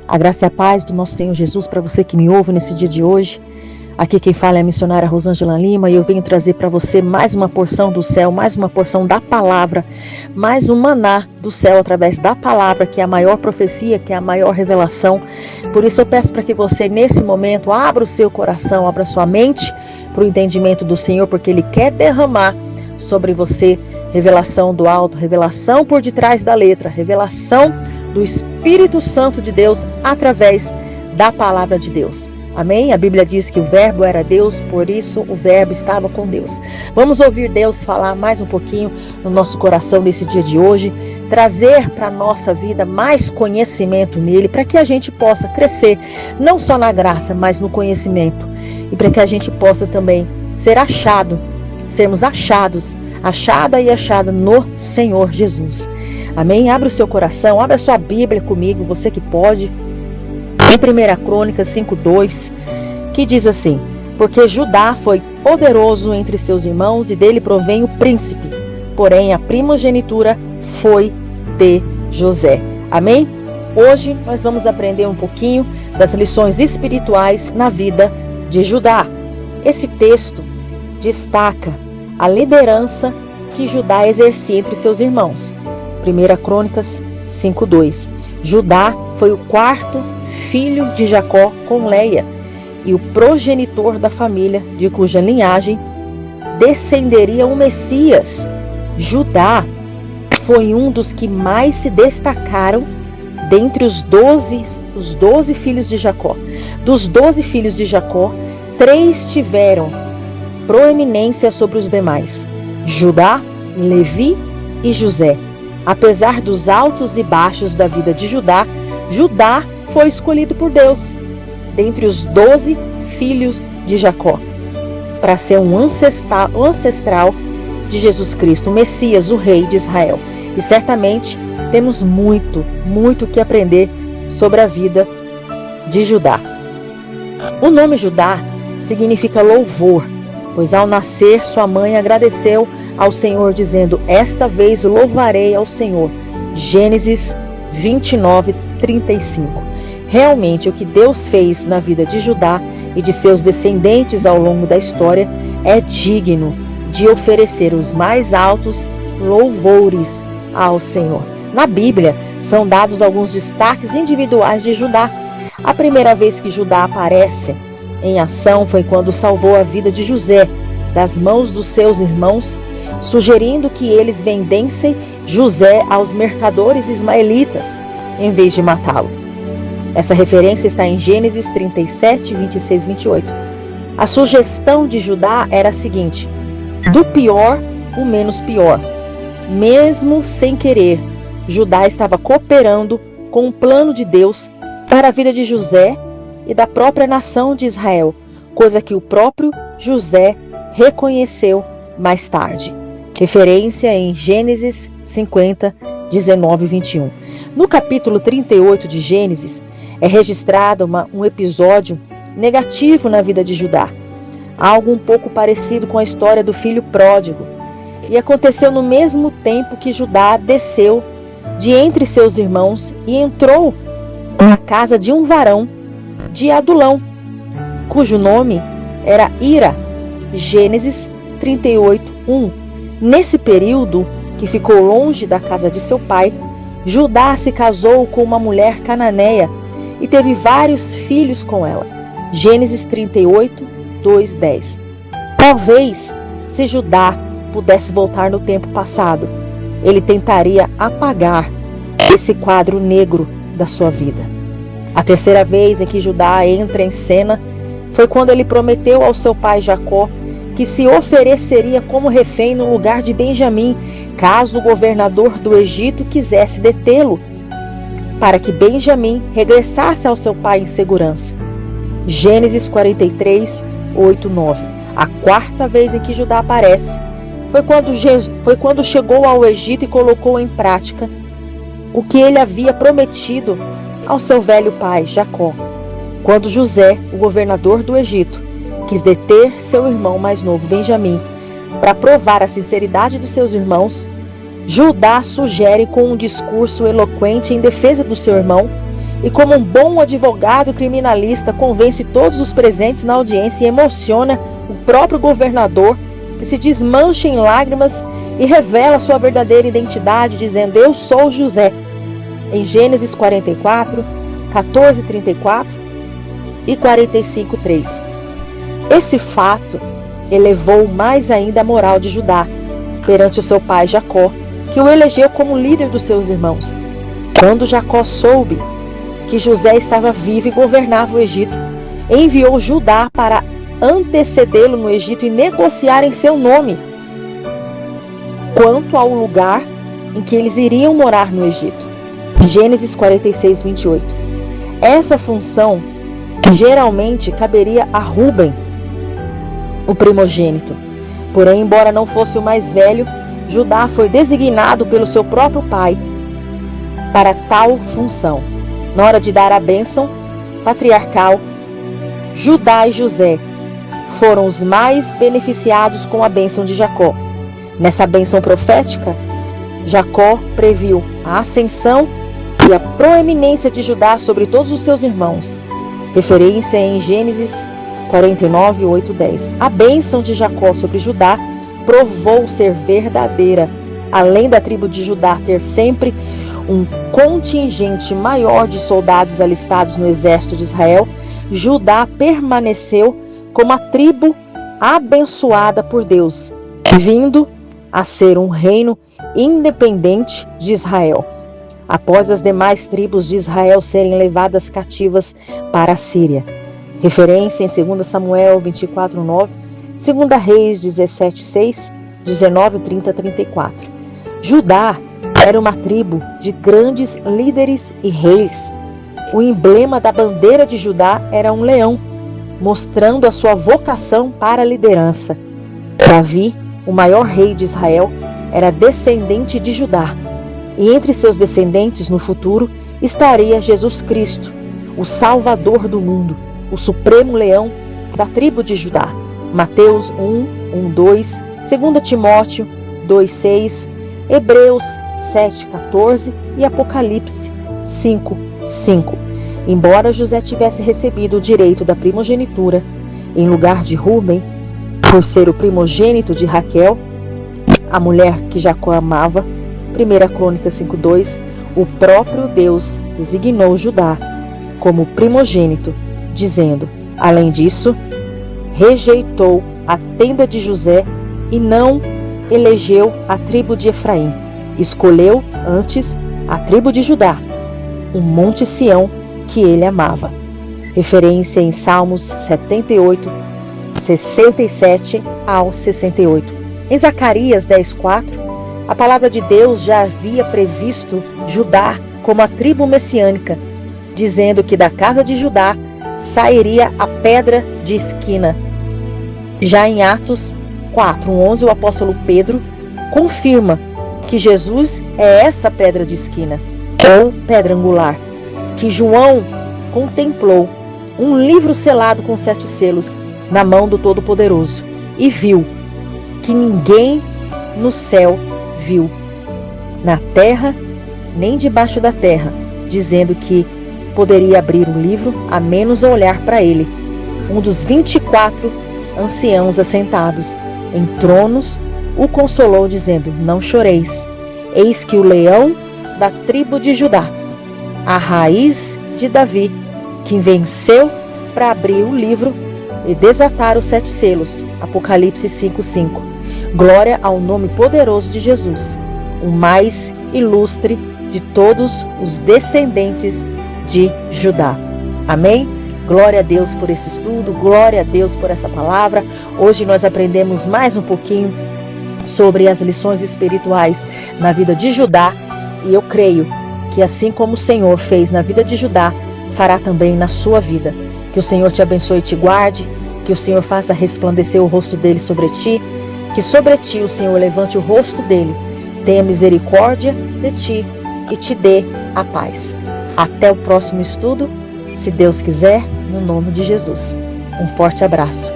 A graça e a paz do nosso Senhor Jesus para você que me ouve nesse dia de hoje. Aqui quem fala é a missionária Rosângela Lima e eu venho trazer para você mais uma porção do céu, mais uma porção da palavra, mais um maná do céu através da palavra, que é a maior profecia, que é a maior revelação. Por isso eu peço para que você nesse momento abra o seu coração, abra sua mente para o entendimento do Senhor, porque Ele quer derramar sobre você revelação do alto, revelação por detrás da letra, revelação do Espírito Santo de Deus através da palavra de Deus. Amém? A Bíblia diz que o verbo era Deus, por isso o verbo estava com Deus. Vamos ouvir Deus falar mais um pouquinho no nosso coração nesse dia de hoje, trazer para a nossa vida mais conhecimento nele, para que a gente possa crescer, não só na graça, mas no conhecimento. E para que a gente possa também ser achado, sermos achados, achada e achada no Senhor Jesus. Amém? Abra o seu coração, abra a sua Bíblia comigo, você que pode. Em 1 Crônicas 5:2, que diz assim: porque Judá foi poderoso entre seus irmãos e dele provém o príncipe, porém a primogenitura foi de José. Amém? Hoje nós vamos aprender um pouquinho das lições espirituais na vida de Judá. Esse texto destaca a liderança que Judá exercia entre seus irmãos. 1 Crônicas 5:2. Judá foi o quarto filho de Jacó com Leia e o progenitor da família de cuja linhagem descenderia o Messias. Judá foi um dos que mais se destacaram dentre os 12 filhos de Jacó. Dos 12 filhos de Jacó, 3 tiveram proeminência sobre os demais: Judá, Levi e José. Apesar dos altos e baixos da vida de Judá, Judá foi escolhido por Deus, dentre os 12 filhos de Jacó, para ser um ancestral de Jesus Cristo, o Messias, o Rei de Israel. E certamente temos muito que aprender sobre a vida de Judá. O nome Judá significa louvor, pois ao nascer sua mãe agradeceu ao Senhor, dizendo: esta vez louvarei ao Senhor. Gênesis 29:35. Realmente o que Deus fez na vida de Judá e de seus descendentes ao longo da história é digno de oferecer os mais altos louvores ao Senhor. Na Bíblia são dados alguns destaques individuais de Judá. A primeira vez que Judá aparece em ação foi quando salvou a vida de José das mãos dos seus irmãos, sugerindo que eles vendessem José aos mercadores ismaelitas em vez de matá-lo. Essa referência está em Gênesis 37, 26 e 28. A sugestão de Judá era a seguinte: do pior, o menos pior. Mesmo sem querer, Judá estava cooperando com o plano de Deus para a vida de José e da própria nação de Israel, coisa que o próprio José reconheceu mais tarde. Referência em Gênesis 50, 19 e 21. No capítulo 38 de Gênesis, é registrado um episódio negativo na vida de Judá. Algo um pouco parecido com a história do filho pródigo. E aconteceu no mesmo tempo que Judá desceu de entre seus irmãos e entrou na casa de um varão de Adulão, cujo nome era Ira. Gênesis 38:1. Nesse período que ficou longe da casa de seu pai, Judá se casou com uma mulher cananeia e teve vários filhos com ela. Gênesis 38, 2, 10. Talvez, se Judá pudesse voltar no tempo passado, ele tentaria apagar esse quadro negro da sua vida. A terceira vez em que Judá entra em cena foi quando ele prometeu ao seu pai Jacó que se ofereceria como refém no lugar de Benjamim, caso o governador do Egito quisesse detê-lo, para que Benjamim regressasse ao seu pai em segurança. Gênesis 43, 8, 9. A quarta vez em que Judá aparece foi quando chegou ao Egito e colocou em prática o que ele havia prometido ao seu velho pai, Jacó. Quando José, o governador do Egito, quis deter seu irmão mais novo, Benjamim, para provar a sinceridade dos seus irmãos, Judá sugere com um discurso eloquente em defesa do seu irmão e, como um bom advogado criminalista, convence todos os presentes na audiência e emociona o próprio governador, que se desmancha em lágrimas e revela sua verdadeira identidade, dizendo: eu sou José, em Gênesis 44, 14, 34 e 45, 3. Esse fato elevou mais ainda a moral de Judá perante o seu pai Jacó, que o elegeu como líder dos seus irmãos. Quando Jacó soube que José estava vivo e governava o Egito, enviou Judá para antecedê-lo no Egito e negociar em seu nome quanto ao lugar em que eles iriam morar no Egito. Gênesis 46, 28. Essa função geralmente caberia a Rúben, o primogênito. Porém, embora não fosse o mais velho, Judá foi designado pelo seu próprio pai para tal função. Na hora de dar a bênção patriarcal, Judá e José foram os mais beneficiados com a bênção de Jacó. Nessa bênção profética, Jacó previu a ascensão e a proeminência de Judá sobre todos os seus irmãos. Referência em Gênesis 49, 8, 10. A bênção de Jacó sobre Judá provou ser verdadeira. Além da tribo de Judá ter sempre um contingente maior de soldados alistados no exército de Israel, Judá permaneceu como a tribo abençoada por Deus, vindo a ser um reino independente de Israel, após as demais tribos de Israel serem levadas cativas para a Síria. Referência em 2 Samuel 24, 9, 2 Reis 17, 6, 19, 30, 34. Judá era uma tribo de grandes líderes e reis. O emblema da bandeira de Judá era um leão, mostrando a sua vocação para a liderança. Davi, o maior rei de Israel, era descendente de Judá. E entre seus descendentes no futuro estaria Jesus Cristo, o Salvador do mundo, o supremo leão da tribo de Judá. Mateus 1, 2, 2 Timóteo 2, 6, Hebreus 7, 14 e Apocalipse 5, 5. Embora José tivesse recebido o direito da primogenitura em lugar de Rúben, por ser o primogênito de Raquel, a mulher que Jacó amava, 1 Crônicas 5:2, o próprio Deus designou Judá como primogênito, dizendo: além disso, rejeitou a tenda de José e não elegeu a tribo de Efraim. Escolheu antes a tribo de Judá, o Monte Sião que ele amava. Referência em Salmos 78, 67 ao 68. Em Zacarias 10:4, a palavra de Deus já havia previsto Judá como a tribo messiânica, dizendo que da casa de Judá sairia a pedra de esquina. Já em Atos 4:11, o apóstolo Pedro confirma que Jesus é essa pedra de esquina, ou pedra angular, que João contemplou, um livro selado com 7 selos na mão do Todo-Poderoso, e viu que ninguém no céu viu, na terra nem debaixo da terra, dizendo que poderia abrir o livro a menos olhar para ele. Um dos 24 anciãos assentados em tronos o consolou, dizendo: não choreis, eis que o leão da tribo de Judá, a raiz de Davi, que venceu para abrir o livro e desatar os 7 selos. Apocalipse 5:5. Glória ao nome poderoso de Jesus, o mais ilustre de todos os descendentes de Judá. Amém? Glória a Deus por esse estudo, glória a Deus por essa palavra. Hoje nós aprendemos mais um pouquinho sobre as lições espirituais na vida de Judá, e eu creio que assim como o Senhor fez na vida de Judá, fará também na sua vida. Que o Senhor te abençoe e te guarde, que o Senhor faça resplandecer o rosto dele sobre ti, que sobre ti o Senhor levante o rosto dele, tenha misericórdia de ti e te dê a paz. Até o próximo estudo, se Deus quiser, no nome de Jesus. Um forte abraço.